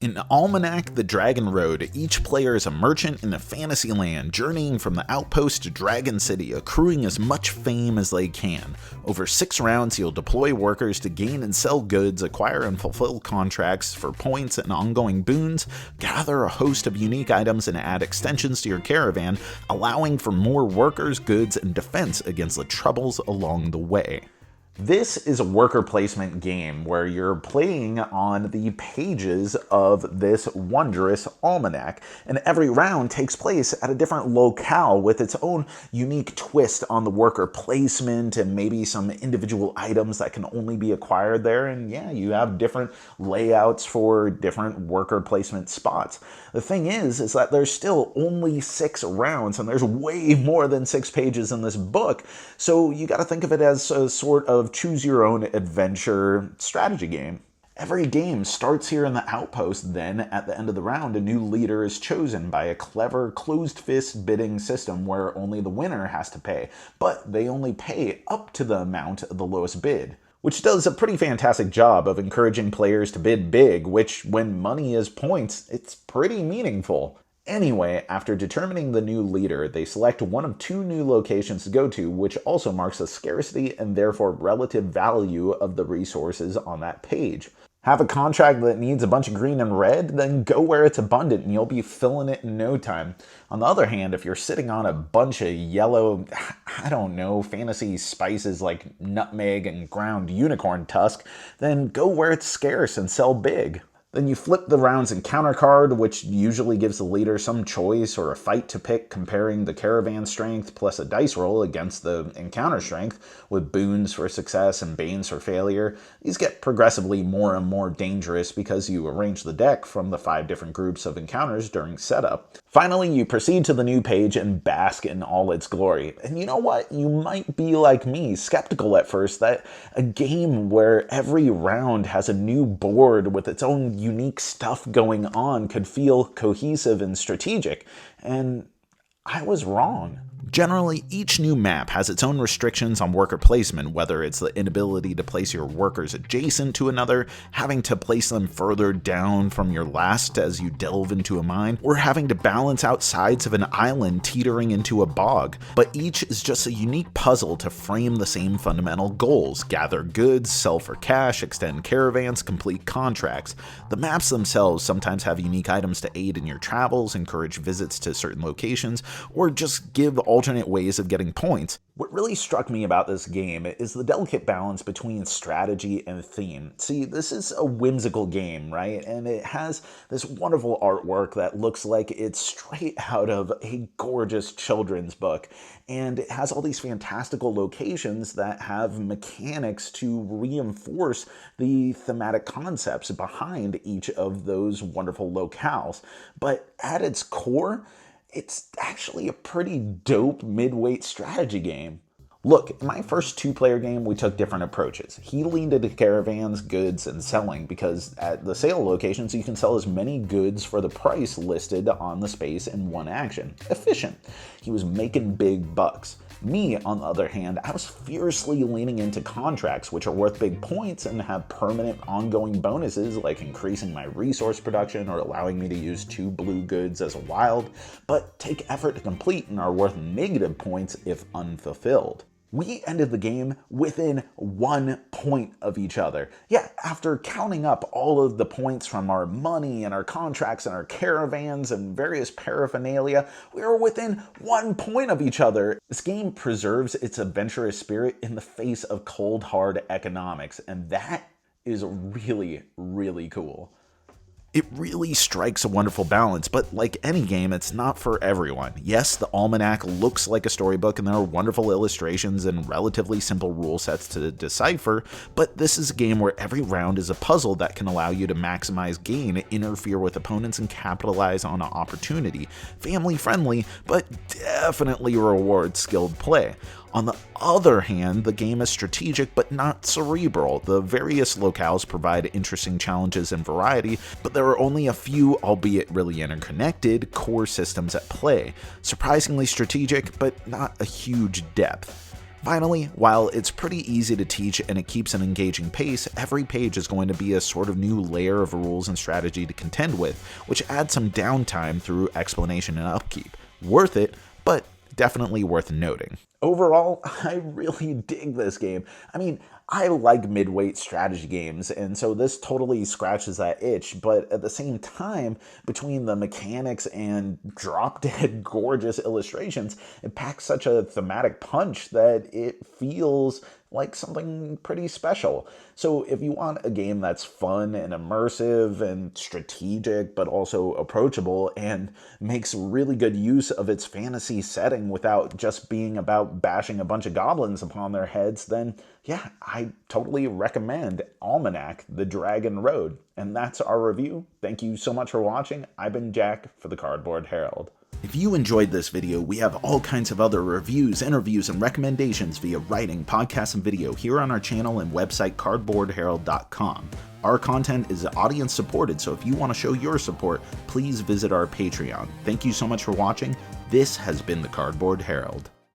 In Almanac, the Dragon Road, each player is a merchant in a fantasy land, journeying from the outpost to Dragon City, accruing as much fame as they can. Over 6 rounds, you'll deploy workers to gain and sell goods, acquire and fulfill contracts for points and ongoing boons, gather a host of unique items, and add extensions to your caravan, allowing for more workers, goods, and defense against the troubles along the way. This is a worker placement game where you're playing on the pages of this wondrous almanac, and every round takes place at a different locale with its own unique twist on the worker placement and maybe some individual items that can only be acquired there. And yeah, you have different layouts for different worker placement spots. The thing is that there's still only 6 rounds, and there's way more than 6 pages in this book, so you got to think of it as a sort of choose your own adventure strategy game. Every game starts here in the outpost, then at the end of the round, a new leader is chosen by a clever closed-fist bidding system where only the winner has to pay, but they only pay up to the amount of the lowest bid, which does a pretty fantastic job of encouraging players to bid big, which, when money is points, it's pretty meaningful. Anyway, after determining the new leader, they select one of 2 new locations to go to, which also marks the scarcity and therefore relative value of the resources on that page. Have a contract that needs a bunch of green and red? Then go where it's abundant and you'll be filling it in no time. On the other hand, if you're sitting on a bunch of yellow, fantasy spices like nutmeg and ground unicorn tusk, then go where it's scarce and sell big. Then you flip the round's encounter card, which usually gives the leader some choice or a fight to pick, comparing the caravan strength plus a dice roll against the encounter strength, with boons for success and banes for failure. These get progressively more and more dangerous because you arrange the deck from the 5 different groups of encounters during setup. Finally, you proceed to the new page and bask in all its glory. And you know what? You might be like me, skeptical at first that a game where every round has a new board with its own unique stuff going on could feel cohesive and strategic, and I was wrong. Generally, each new map has its own restrictions on worker placement, whether it's the inability to place your workers adjacent to another, having to place them further down from your last as you delve into a mine, or having to balance out sides of an island teetering into a bog. But each is just a unique puzzle to frame the same fundamental goals: gather goods, sell for cash, extend caravans, complete contracts. The maps themselves sometimes have unique items to aid in your travels, encourage visits to certain locations, or just give alternate ways of getting points. What really struck me about this game is the delicate balance between strategy and theme. See, this is a whimsical game, right? And it has this wonderful artwork that looks like it's straight out of a gorgeous children's book. And it has all these fantastical locations that have mechanics to reinforce the thematic concepts behind each of those wonderful locales. But at its core, it's actually a pretty dope mid-weight strategy game. Look, in my first 2-player game, we took different approaches. He leaned into caravans, goods, and selling, because at the sale locations, you can sell as many goods for the price listed on the space in one action. Efficient. He was making big bucks. Me, on the other hand, I was fiercely leaning into contracts, which are worth big points and have permanent ongoing bonuses like increasing my resource production or allowing me to use 2 blue goods as a wild, but take effort to complete and are worth negative points if unfulfilled. We ended the game within 1 point of each other. Yeah, after counting up all of the points from our money and our contracts and our caravans and various paraphernalia, we were within 1 point of each other. This game preserves its adventurous spirit in the face of cold, hard economics, and that is really, really cool. It really strikes a wonderful balance, but like any game, it's not for everyone. Yes, the Almanac looks like a storybook and there are wonderful illustrations and relatively simple rule sets to decipher, but this is a game where every round is a puzzle that can allow you to maximize gain, interfere with opponents, and capitalize on an opportunity. Family friendly, but definitely rewards skilled play. On the other hand, the game is strategic but not cerebral. The various locales provide interesting challenges and variety, but there are only a few, albeit really interconnected, core systems at play. Surprisingly strategic, but not a huge depth. Finally, while it's pretty easy to teach and it keeps an engaging pace, every page is going to be a sort of new layer of rules and strategy to contend with, which adds some downtime through explanation and upkeep. Worth it, but definitely worth noting. Overall, I really dig this game. I mean, I like mid-weight strategy games, and so this totally scratches that itch, but at the same time, between the mechanics and drop-dead gorgeous illustrations, it packs such a thematic punch that it feels like something pretty special. So if you want a game that's fun and immersive and strategic, but also approachable and makes really good use of its fantasy setting without just being about bashing a bunch of goblins upon their heads, then yeah, I totally recommend Almanac, The Dragon Road. And that's our review. Thank you so much for watching. I've been Jack for the Cardboard Herald. If you enjoyed this video, we have all kinds of other reviews, interviews, and recommendations via writing, podcasts, and video here on our channel and website cardboardherald.com. Our content is audience supported, so if you want to show your support, please visit our Patreon. Thank you so much for watching. This has been the Cardboard Herald.